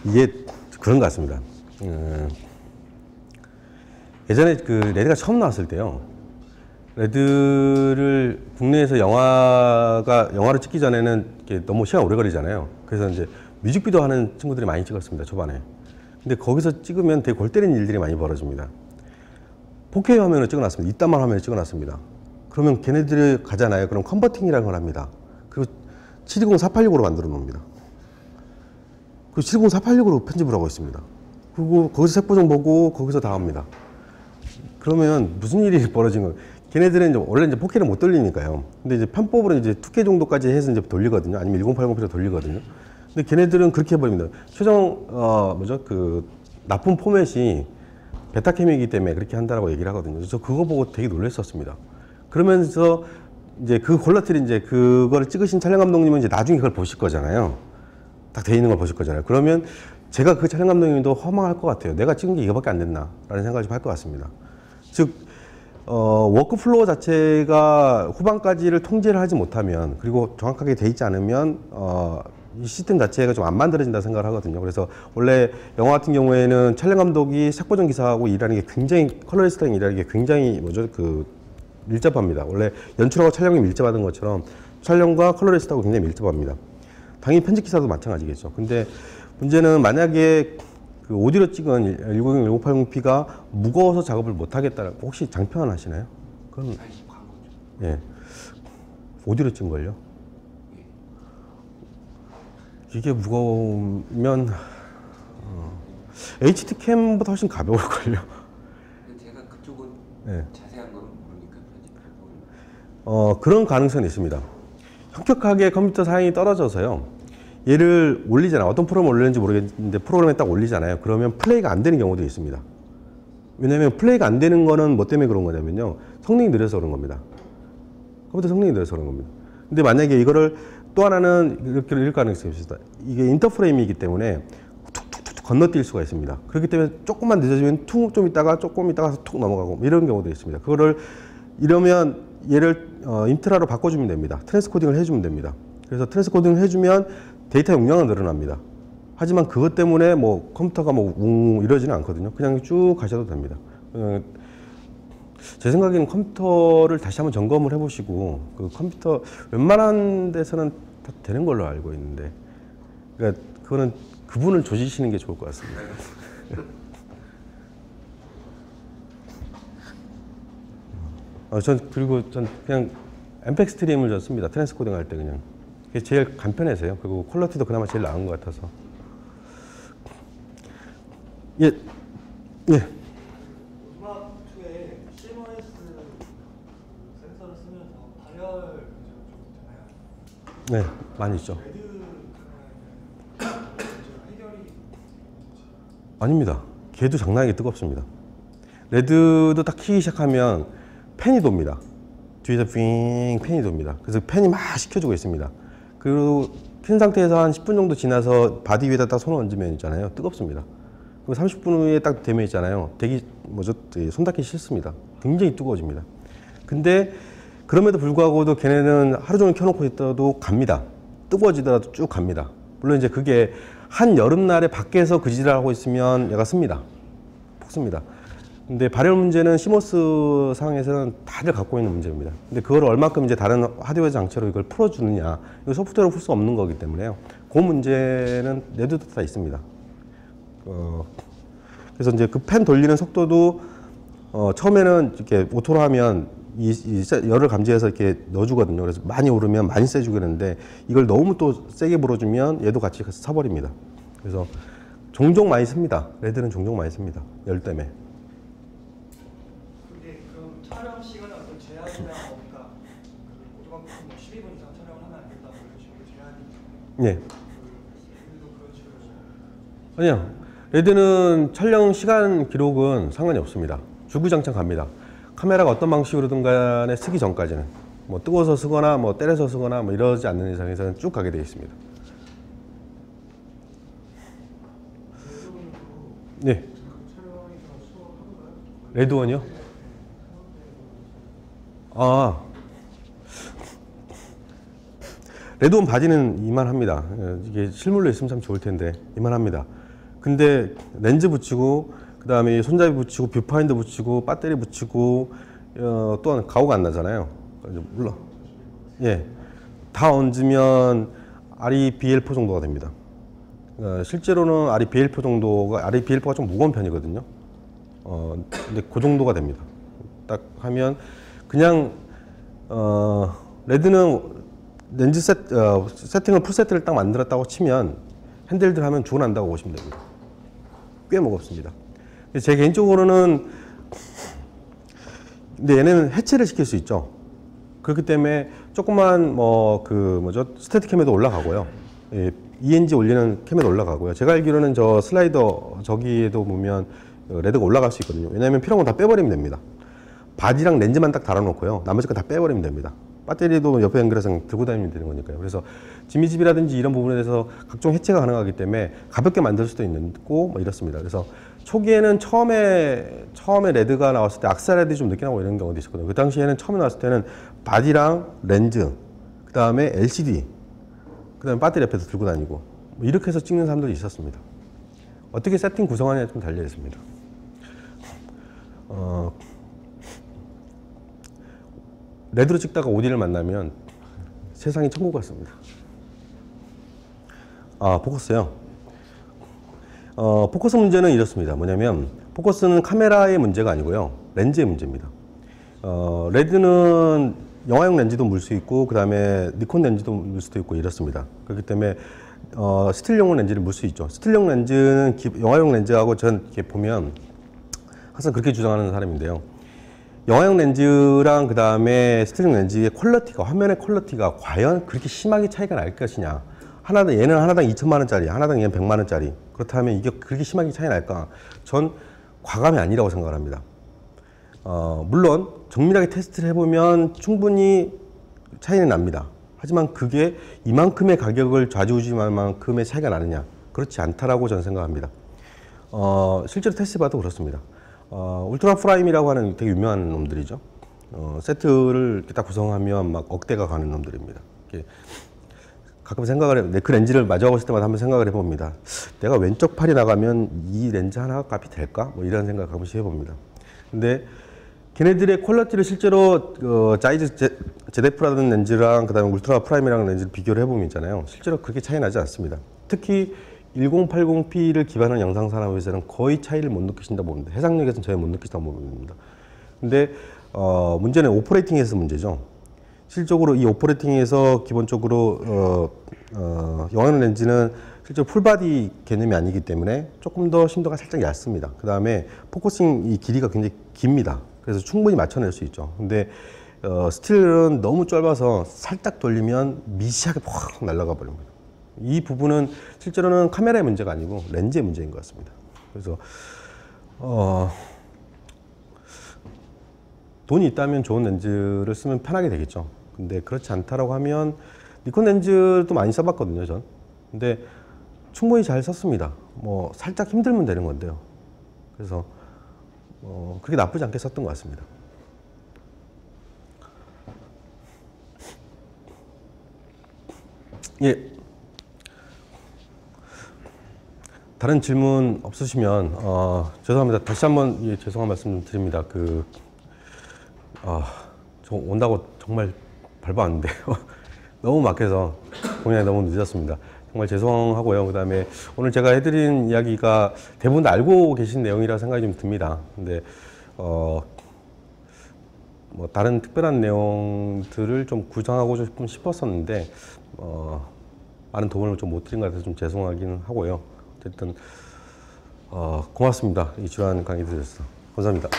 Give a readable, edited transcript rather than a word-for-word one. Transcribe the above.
이게 그런 것 같습니다. 예전에 그 레드가 처음 나왔을 때요. 레드를 국내에서 영화를 찍기 전에는 이렇게 너무 시간 오래 걸리잖아요. 그래서 이제 뮤직비디오 하는 친구들이 많이 찍었습니다, 초반에. 근데 거기서 찍으면 되게 골 때리는 일들이 많이 벌어집니다. 4K 화면을 찍어놨습니다. 이따만 화면을 찍어놨습니다. 그러면 걔네들이 가잖아요. 그럼 컨버팅이라는 걸 합니다. 그리고 720, 486으로 만들어 놓습니다. 그리고 720, 486으로 편집을 하고 있습니다. 그리고 거기서 색보정 보고 거기서 다 합니다. 그러면 무슨 일이 벌어진 거예요? 걔네들은 이제 원래 이제 4K를 못 돌리니까요. 근데 이제 편법으로 이제 2K 정도까지 해서 이제 돌리거든요. 아니면 1080p로 돌리거든요. 근데 걔네들은 그렇게 해버립니다. 최종, 납품 포맷이 베타캠이기 때문에 그렇게 한다라고 얘기를 하거든요. 그래서 그거 보고 되게 놀랐었습니다. 그러면서 이제 그 퀄리티를 이제 그걸 찍으신 촬영 감독님은 이제 나중에 그걸 보실 거잖아요. 딱 돼 있는 걸 보실 거잖아요. 그러면 제가 그 촬영 감독님도 허망할 것 같아요. 내가 찍은 게 이거밖에 안 됐나? 라는 생각을 좀 할 것 같습니다. 즉, 워크플로우 자체가 후반까지를 통제를 하지 못하면, 그리고 정확하게 돼 있지 않으면, 이 시스템 자체가 좀 안 만들어진다 생각을 하거든요. 그래서 원래 영화 같은 경우에는 촬영 감독이 색보정 기사하고 일하는 게 굉장히, 컬러리스트랑 일하는 게 굉장히 밀접합니다. 원래 연출하고 촬영이 밀접하던 것처럼 촬영과 컬러리스트하고 굉장히 밀접합니다. 당연히 편집 기사도 마찬가지겠죠. 근데 문제는 만약에 그 오디오로 찍은 1080, 1080p가 무거워서 작업을 못 하겠다라고 혹시 장평안 하시나요? 그건 예. 오디오로 찍은 걸요? 이게 무거우면 HD 캠보다 훨씬 가벼울걸요. 제가 그쪽은 예. 자세한 건 모르니까 그런 가능성이 있습니다. 현격하게 컴퓨터 사양이 떨어져서요. 얘를 올리잖아요. 어떤 프로그램을 올리는지 모르겠는데 프로그램에 딱 올리잖아요. 그러면 플레이가 안 되는 경우도 있습니다. 왜냐하면 플레이가 안 되는 거는 뭐 때문에 그런 거냐면요. 성능이 느려서 그런 겁니다. 컴퓨터 성능이 느려서 그런 겁니다. 근데 만약에 이거를 또 하나는 이렇게 가능성이 있습니다. 이게 인터프레임이기 때문에 툭툭툭 건너뛸 수가 있습니다. 그렇기 때문에 조금만 늦어지면 좀 있다가 조금 있다가 툭 넘어가고 이런 경우도 있습니다. 그거를 이러면 얘를 인트라로 바꿔주면 됩니다. 트랜스코딩을 해주면 됩니다. 그래서 트랜스코딩을 해주면 데이터 용량은 늘어납니다. 하지만 그것 때문에 뭐 컴퓨터가 뭐 웅 이러지는 않거든요. 그냥 쭉 가셔도 됩니다. 제 생각에는 컴퓨터를 다시 한번 점검을 해보시고 그 컴퓨터 웬만한 데서는 다 되는 걸로 알고 있는데, 그러니까 그거는 그분을 조지시는 게 좋을 것 같습니다. 전 그냥 엠팩 스트림을 줬습니다. 트랜스코딩 할 때 그냥. 그게 제일 간편해서요. 그리고 퀄리티도 그나마 제일 나은 것 같아서. 예. 예. 오즈마 2에 CMOS 센서를 쓰면서 발열 문제가 좀 있잖아요. 네, 많이 있죠. 레드 카메라에는 해결이 아닙니다. 걔도 장난하게 뜨겁습니다. 레드도 딱 키기 시작하면 팬이 돕니다. 뒤에서 핑 팬이 돕니다. 그래서 팬이 막 식혀주고 있습니다. 그리고 킨 상태에서 한 10분 정도 지나서 바디 위에다 딱 손을 얹으면 있잖아요. 뜨겁습니다. 그리고 30분 후에 딱 되면 있잖아요. 손 닿기 싫습니다. 굉장히 뜨거워집니다. 근데 그럼에도 불구하고도 걔네는 하루 종일 켜놓고 있어도 갑니다. 뜨거워지더라도 쭉 갑니다. 물론 이제 그게 한 여름날에 밖에서 그 짓을 하고 있으면 얘가 씁니다. 폭 씁니다. 근데 발열 문제는 시모스 상황에서는 다들 갖고 있는 문제입니다. 근데 그걸 얼마큼 이제 다른 하드웨어 장치로 이걸 풀어주느냐. 이거 소프트웨어로 풀 수 없는 거기 때문에요. 그 문제는 레드도 다 있습니다. 그래서 이제 그 팬 돌리는 속도도 처음에는 이렇게 오토로 하면 이 열을 감지해서 이렇게 넣어주거든요. 그래서 많이 오르면 많이 세주게 되는데 이걸 너무 또 세게 불어주면 얘도 같이 서버립니다. 그래서 종종 많이 씁니다. 레드는 종종 많이 씁니다. 열 때문에. 근데 그럼 촬영 시간에 어떤 제한이나 뭔가 오토바이크 12분 이상 촬영을 하면 안 된다고 이런 식으로 제한이 예. 레드도 그런 식으로 아니요. 레드는 촬영 시간 기록은 상관이 없습니다. 주구장창 갑니다. 카메라가 어떤 방식으로든 간에 쓰기 전까지는 뭐 뜨거워서 쓰거나 뭐 때려서 쓰거나 뭐 이러지 않는 이상에서는 쭉 가게 되어 있습니다. 네. 레드원이요? 아, 레드원 바지는 이만합니다. 이게 실물로 있으면 참 좋을 텐데 이만합니다. 근데 렌즈 붙이고 그다음에 손잡이 붙이고 뷰파인더 붙이고 배터리 붙이고 또한 가오가 안 나잖아요. 물론 예, 다 얹으면 RE-BL4 정도가 됩니다. 실제로는 RE-BL4 정도가 RE-BL4가 좀 무거운 편이거든요. 근데 그 정도가 됩니다. 딱 하면 그냥 레드는 렌즈 세팅을 풀 세트를 딱 만들었다고 치면 핸들들 하면 죽어난다고 보시면 됩니다. 꽤 무겁습니다. 제 개인적으로는 근데 얘네는 해체를 시킬 수 있죠. 그렇기 때문에 조그만 스태틱 캠에도 올라가고요. 예, ENG 올리는 캠에도 올라가고요. 제가 알기로는 저 슬라이더 저기에도 보면 레드가 올라갈 수 있거든요. 왜냐하면 필요한 건 다 빼버리면 됩니다. 바디랑 렌즈만 딱 달아놓고요. 나머지 건 다 빼버리면 됩니다. 배터리도 옆에 연결해서 들고 다니면 되는 거니까요. 그래서 지미집이라든지 이런 부분에 대해서 각종 해체가 가능하기 때문에 가볍게 만들 수도 있고 뭐 이렇습니다. 그래서 초기에는 처음에 레드가 나왔을 때 악셀레들이 좀 늦게 나오고 이런 경우도 있었거든요. 그 당시에는 처음에 나왔을 때는 바디랑 렌즈, 그 다음에 LCD, 그 다음에 배터리 옆에서 들고 다니고 뭐 이렇게 해서 찍는 사람들이 있었습니다. 어떻게 세팅 구성하냐에 좀 달려 있습니다. 레드로 찍다가 OD를 만나면 세상이 천국 같습니다. 포커스요. 포커스 문제는 이렇습니다. 뭐냐면 포커스는 카메라의 문제가 아니고요. 렌즈의 문제입니다. 레드는 영화용 렌즈도 물 수 있고 그 다음에 니콘 렌즈도 물 수도 있고 이렇습니다. 그렇기 때문에 스틸용 렌즈를 물 수 있죠. 스틸용 렌즈는 영화용 렌즈하고 전 이렇게 보면 항상 그렇게 주장하는 사람인데요. 영화용 렌즈랑 그 다음에 스틸용 렌즈의 퀄리티가, 화면의 퀄리티가 과연 그렇게 심하게 차이가 날 것이냐. 얘는 하나당 2천만 원짜리, 하나당 얘는 100만 원짜리. 그렇다면 이게 그렇게 심하게 차이 날까? 전 과감히 아니라고 생각을 합니다. 물론 정밀하게 테스트를 해보면 충분히 차이는 납니다. 하지만 그게 이만큼의 가격을 좌지우지할 만큼의 차이가 나느냐? 그렇지 않다라고 저는 생각합니다. 실제로 테스트해봐도 그렇습니다. 울트라 프라임이라고 하는 되게 유명한 놈들이죠. 세트를 이렇게 딱 구성하면 막 억대가 가는 놈들입니다. 가끔 생각을 해요. 그 렌즈를 마주하고 있을 때마다 한번 생각을 해봅니다. 내가 왼쪽 팔이 나가면 이 렌즈 하나가 값이 될까? 뭐 이런 생각을 가끔씩 해봅니다. 근데 걔네들의 퀄리티를 실제로 자이즈 ZF라는 렌즈랑 그 다음에 울트라 프라임이라는 렌즈를 비교를 해보면 있잖아요. 실제로 그렇게 차이 나지 않습니다. 특히 1080p를 기반한 영상 산업에서는 거의 차이를 못 느끼신다고 봅니다. 해상력에서는 전혀 못 느끼신다고 봅니다. 근데 문제는 오퍼레이팅에서 문제죠. 실적으로 이 오퍼레이팅에서 기본적으로 영화용 렌즈는 실제로 풀바디 개념이 아니기 때문에 조금 더 심도가 살짝 얕습니다. 그 다음에 포커싱 이 길이가 굉장히 깁니다. 그래서 충분히 맞춰낼 수 있죠. 근데 스틸은 너무 짧아서 살짝 돌리면 미시하게 팍 날아가 버립니다. 이 부분은 실제로는 카메라의 문제가 아니고 렌즈의 문제인 것 같습니다. 그래서 돈이 있다면 좋은 렌즈를 쓰면 편하게 되겠죠. 근데 그렇지 않다라고 하면 니콘 렌즈도 많이 써봤거든요, 전. 근데 충분히 잘 썼습니다. 뭐 살짝 힘들면 되는 건데요. 그래서 그렇게 나쁘지 않게 썼던 것 같습니다. 예. 다른 질문 없으시면 죄송합니다. 다시 한번 죄송한 말씀 드립니다. 저 온다고 정말 밟아왔는데요. 너무 막혀서 공연이 너무 늦었습니다. 정말 죄송하고요. 그 다음에 오늘 제가 해드린 이야기가 대부분 다 알고 계신 내용이라 생각이 좀 듭니다. 근데 뭐 다른 특별한 내용들을 좀 구성하고 싶었었는데 많은 도움을 좀 못 드린 것 같아서 좀 죄송하긴 하고요. 어쨌든 고맙습니다. 이 주한 강의 들으셔서 감사합니다.